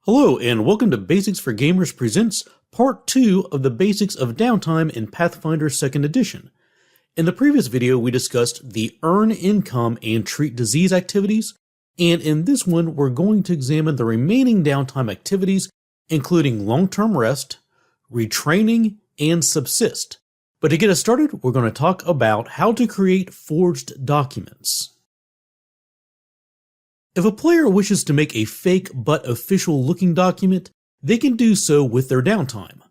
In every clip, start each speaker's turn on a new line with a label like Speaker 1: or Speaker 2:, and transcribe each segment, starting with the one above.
Speaker 1: Hello and welcome to Basics for Gamers presents Part 2 of the Basics of Downtime in Pathfinder 2nd Edition. In the previous video we discussed the Earn Income and Treat Disease activities, and in this one we're going to examine the remaining downtime activities including long-term rest, retraining, and subsist. But to get us started, we're going to talk about how to create forged documents. If a player wishes to make a fake but official looking document, they can do so with their downtime.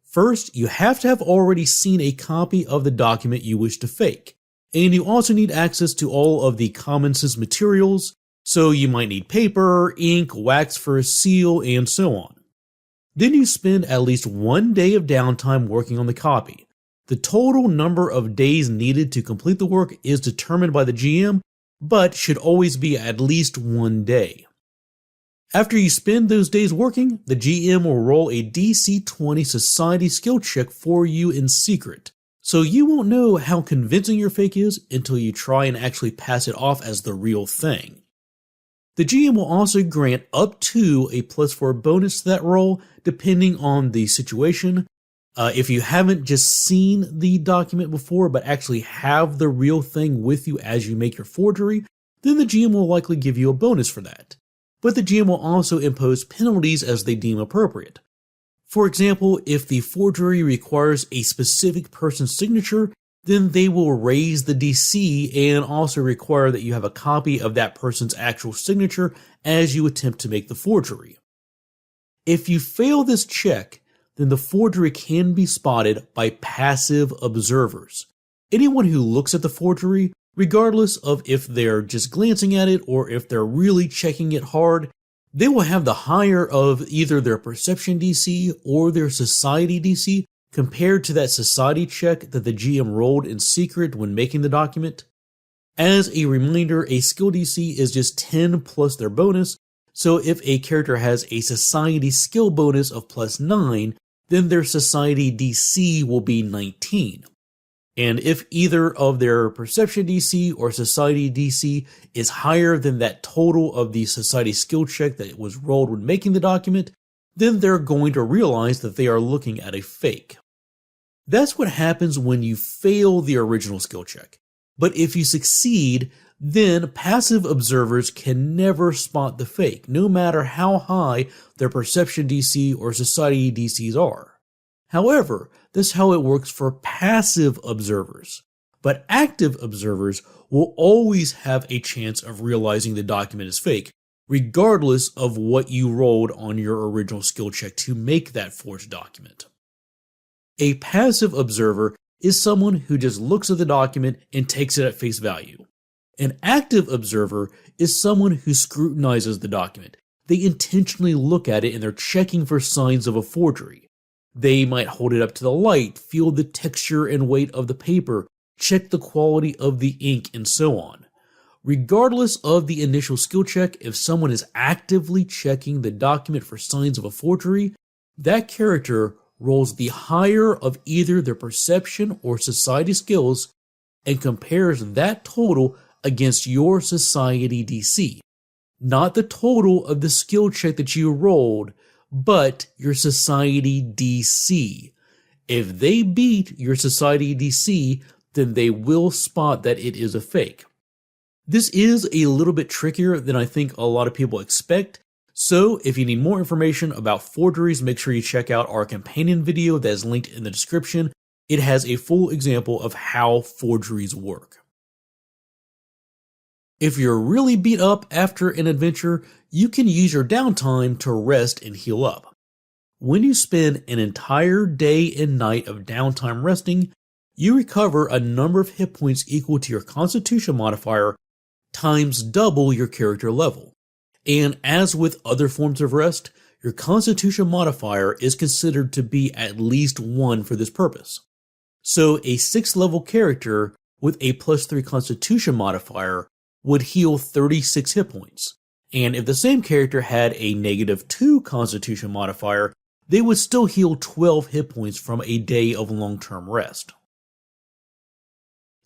Speaker 1: First, you have to have already seen a copy of the document you wish to fake, and you also need access to all of the common sense materials, so you might need paper, ink, wax for a seal, and so on. Then you spend at least 1 day of downtime working on the copy. The total number of days needed to complete the work is determined by the GM, but should always be at least 1 day. After you spend those days working, the GM will roll a DC 20 society skill check for you in secret, so you won't know how convincing your fake is until you try and actually pass it off as the real thing. The GM will also grant up to a +4 bonus to that roll depending on the situation. If you haven't just seen the document before but actually have the real thing with you as you make your forgery, then the GM will likely give you a bonus for that. But the GM will also impose penalties as they deem appropriate. For example, if the forgery requires a specific person's signature, then they will raise the DC and also require that you have a copy of that person's actual signature as you attempt to make the forgery. If you fail this check, then the forgery can be spotted by passive observers. Anyone who looks at the forgery, regardless of if they're just glancing at it or if they're really checking it hard, they will have the higher of either their perception DC or their society DC compared to that society check that the GM rolled in secret when making the document. As a reminder, a skill DC is just 10 plus their bonus, so if a character has a society skill bonus of +9, then their society DC will be 19. And if either of their perception DC or society DC is higher than that total of the society skill check that was rolled when making the document, then they're going to realize that they are looking at a fake. That's what happens when you fail the original skill check. But if you succeed, then passive observers can never spot the fake, no matter how high their perception DC or society DCs are. However, this is how it works for passive observers. But active observers will always have a chance of realizing the document is fake, regardless of what you rolled on your original skill check to make that forged document. A passive observer is someone who just looks at the document and takes it at face value. An active observer is someone who scrutinizes the document. They intentionally look at it and they're checking for signs of a forgery. They might hold it up to the light, feel the texture and weight of the paper, check the quality of the ink, and so on. Regardless of the initial skill check, if someone is actively checking the document for signs of a forgery, that character rolls the higher of either their perception or society skills and compares that total against your society DC. Not the total of the skill check that you rolled, but your society DC. If they beat your society DC, then they will spot that it is a fake. This is a little bit trickier than I think a lot of people expect, so if you need more information about forgeries, make sure you check out our companion video that is linked in the description. It has a full example of how forgeries work. If you're really beat up after an adventure, you can use your downtime to rest and heal up. When you spend an entire day and night of downtime resting, you recover a number of hit points equal to your Constitution modifier times double your character level. And as with other forms of rest, your Constitution modifier is considered to be at least 1 for this purpose. So a 6th level character with a +3 Constitution modifier would heal 36 hit points. And if the same character had a -2 Constitution modifier, they would still heal 12 hit points from a day of long-term rest.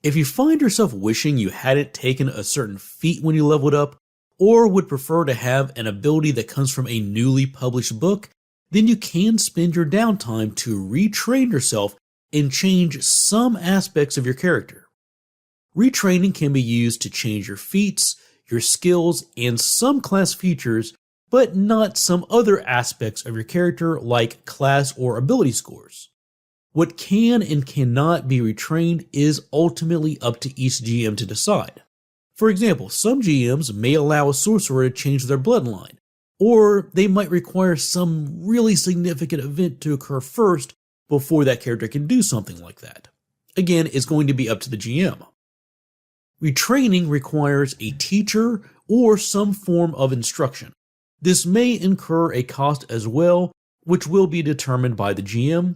Speaker 1: If you find yourself wishing you hadn't taken a certain feat when you leveled up, or would prefer to have an ability that comes from a newly published book, then you can spend your downtime to retrain yourself and change some aspects of your character. Retraining can be used to change your feats, your skills, and some class features, but not some other aspects of your character like class or ability scores. What can and cannot be retrained is ultimately up to each GM to decide. For example, some GMs may allow a sorcerer to change their bloodline, or they might require some really significant event to occur first before that character can do something like that. Again, it's going to be up to the GM. Retraining requires a teacher or some form of instruction. This may incur a cost as well, which will be determined by the GM.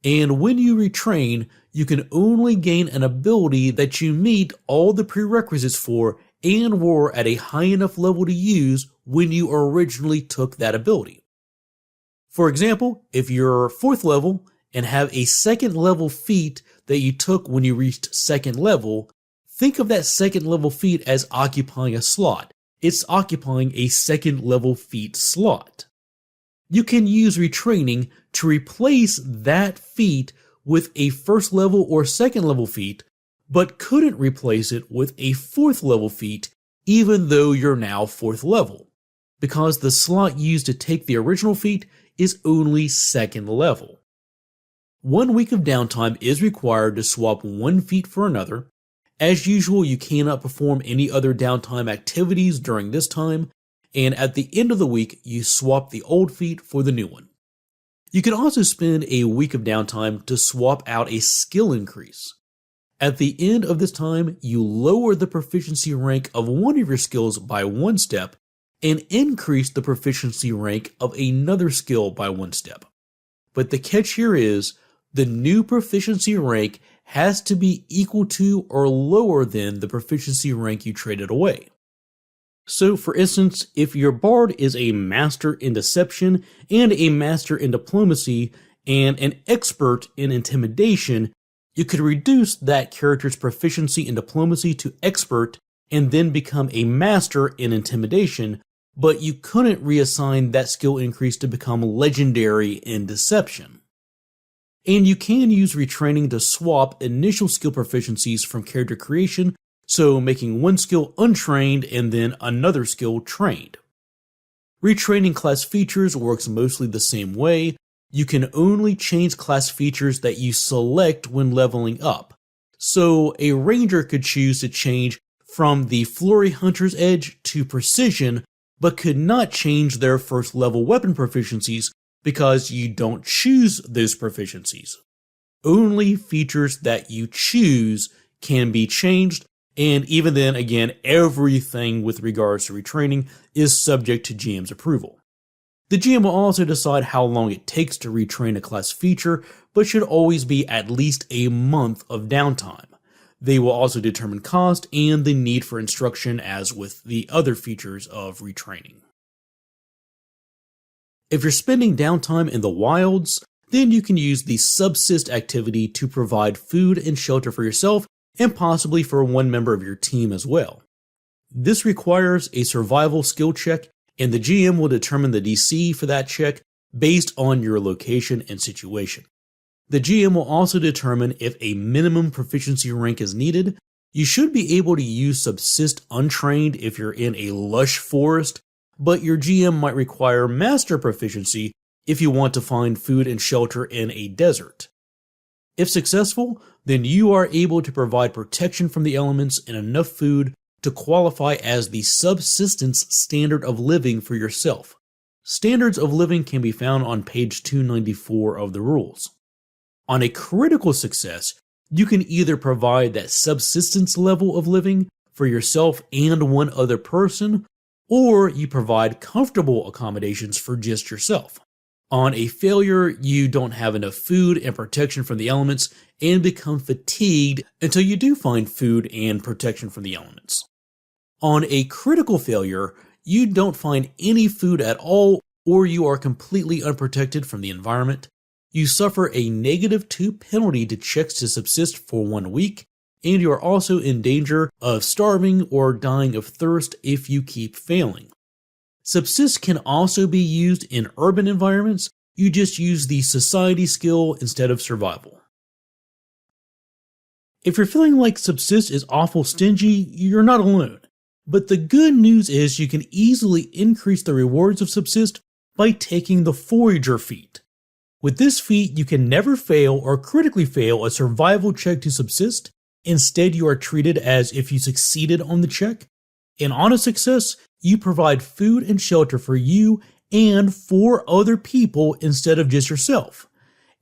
Speaker 1: And when you retrain, you can only gain an ability that you meet all the prerequisites for and were at a high enough level to use when you originally took that ability. For example, if you're 4th level and have a 2nd level feat that you took when you reached 2nd level, think of that 2nd level feat as occupying a slot. It's occupying a 2nd level feat slot. You can use retraining to replace that feat with a 1st level or 2nd level feat, but couldn't replace it with a 4th level feat even though you're now 4th level, because the slot used to take the original feat is only 2nd level. 1 week of downtime is required to swap one feat for another. As usual, you cannot perform any other downtime activities during this time, and at the end of the week, you swap the old feat for the new one. You can also spend a week of downtime to swap out a skill increase. At the end of this time, you lower the proficiency rank of one of your skills by 1 step and increase the proficiency rank of another skill by 1 step. But the catch here is, the new proficiency rank has to be equal to or lower than the proficiency rank you traded away. So for instance, if your bard is a master in deception and a master in diplomacy and an expert in intimidation, you could reduce that character's proficiency in diplomacy to expert and then become a master in intimidation, but you couldn't reassign that skill increase to become legendary in deception. And you can use retraining to swap initial skill proficiencies from character creation, so making one skill untrained and then another skill trained. Retraining class features works mostly the same way. You can only change class features that you select when leveling up. So a ranger could choose to change from the Flurry Hunter's Edge to Precision, but could not change their 1st level weapon proficiencies because you don't choose those proficiencies. Only features that you choose can be changed, and even then, again, everything with regards to retraining is subject to GM's approval. The GM will also decide how long it takes to retrain a class feature, but should always be at least a month of downtime. They will also determine cost and the need for instruction as with the other features of retraining. If you're spending downtime in the wilds, then you can use the Subsist activity to provide food and shelter for yourself and possibly for one member of your team as well. This requires a survival skill check, and the GM will determine the DC for that check based on your location and situation. The GM will also determine if a minimum proficiency rank is needed. You should be able to use Subsist untrained if you're in a lush forest, but your GM might require master proficiency if you want to find food and shelter in a desert. If successful, then you are able to provide protection from the elements and enough food to qualify as the subsistence standard of living for yourself. Standards of living can be found on page 294 of the rules. On a critical success, you can either provide that subsistence level of living for yourself and one other person, or you provide comfortable accommodations for just yourself. On a failure, you don't have enough food and protection from the elements and become fatigued until you do find food and protection from the elements. On a critical failure, you don't find any food at all, or you are completely unprotected from the environment. You suffer a -2 penalty to checks to subsist for 1 week, and you are also in danger of starving or dying of thirst if you keep failing. Subsist can also be used in urban environments. You just use the society skill instead of survival. If you're feeling like Subsist is awful stingy, you're not alone. But the good news is you can easily increase the rewards of Subsist by taking the Forager feat. With this feat, you can never fail or critically fail a survival check to subsist. Instead, you are treated as if you succeeded on the check. And on a success, you provide food and shelter for you and 4 other people instead of just yourself.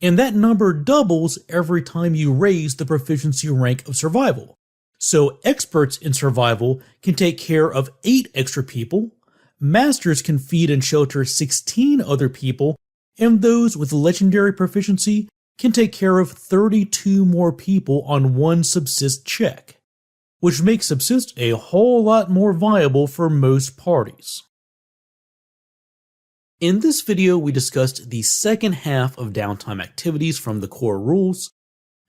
Speaker 1: And that number doubles every time you raise the proficiency rank of survival. So experts in survival can take care of 8 extra people, masters can feed and shelter 16 other people, and those with legendary proficiency can take care of 32 more people on one subsist check, which makes subsist a whole lot more viable for most parties. In this video, we discussed the second half of downtime activities from the core rules.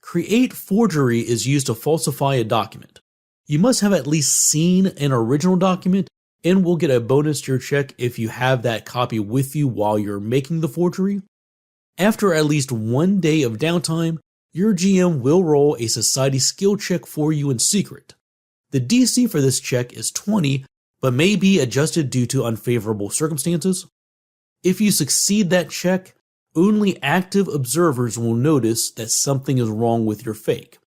Speaker 1: Create Forgery is used to falsify a document. You must have at least seen an original document and will get a bonus to your check if you have that copy with you while you're making the forgery. After at least 1 day of downtime, your GM will roll a society skill check for you in secret. The DC for this check is 20, but may be adjusted due to unfavorable circumstances. If you succeed that check, only active observers will notice that something is wrong with your fake.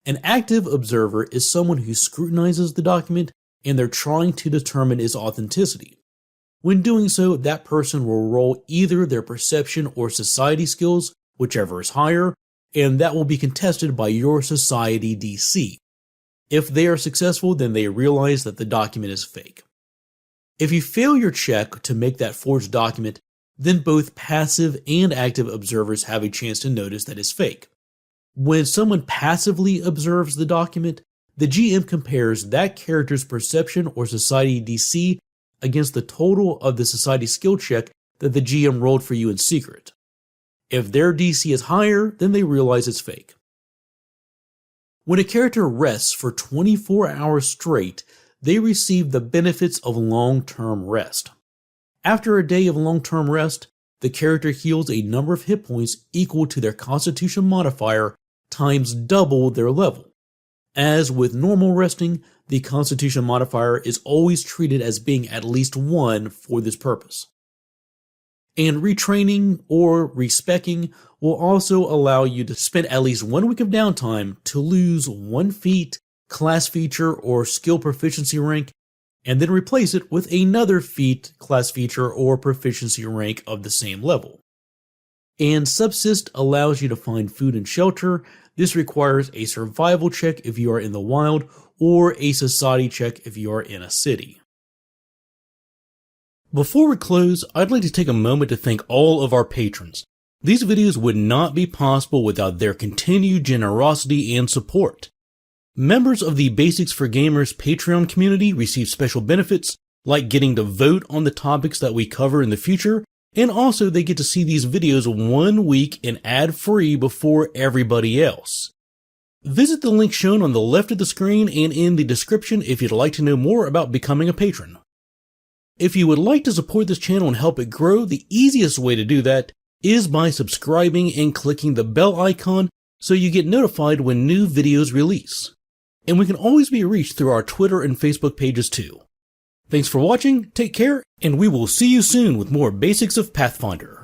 Speaker 1: An active observer is someone who scrutinizes the document and they're trying to determine its authenticity. When doing so, that person will roll either their perception or society skills, whichever is higher, and that will be contested by your society DC. If they are successful, then they realize that the document is fake. If you fail your check to make that forged document, then both passive and active observers have a chance to notice that it's fake. When someone passively observes the document, the GM compares that character's perception or society DC against the total of the society skill check that the GM rolled for you in secret. If their DC is higher, then they realize it's fake. When a character rests for 24 hours straight, they receive the benefits of long-term rest. After a day of long-term rest, the character heals a number of hit points equal to their Constitution modifier times double their level. As with normal resting, the Constitution modifier is always treated as being at least 1 for this purpose. And retraining or respecing will also allow you to spend at least 1 week of downtime to lose 1 feat, class feature, or skill proficiency rank, and then replace it with another feat, class feature, or proficiency rank of the same level. And Subsist allows you to find food and shelter. This requires a survival check if you are in the wild, or a society check if you are in a city. Before we close, I'd like to take a moment to thank all of our patrons. These videos would not be possible without their continued generosity and support. Members of the Basics for Gamers Patreon community receive special benefits, like getting to vote on the topics that we cover in the future, and also they get to see these videos 1 week and ad-free before everybody else. Visit the link shown on the left of the screen and in the description if you'd like to know more about becoming a patron. If you would like to support this channel and help it grow, the easiest way to do that is by subscribing and clicking the bell icon so you get notified when new videos release. And we can always be reached through our Twitter and Facebook pages too. Thanks for watching, take care, and we will see you soon with more Basics of Pathfinder.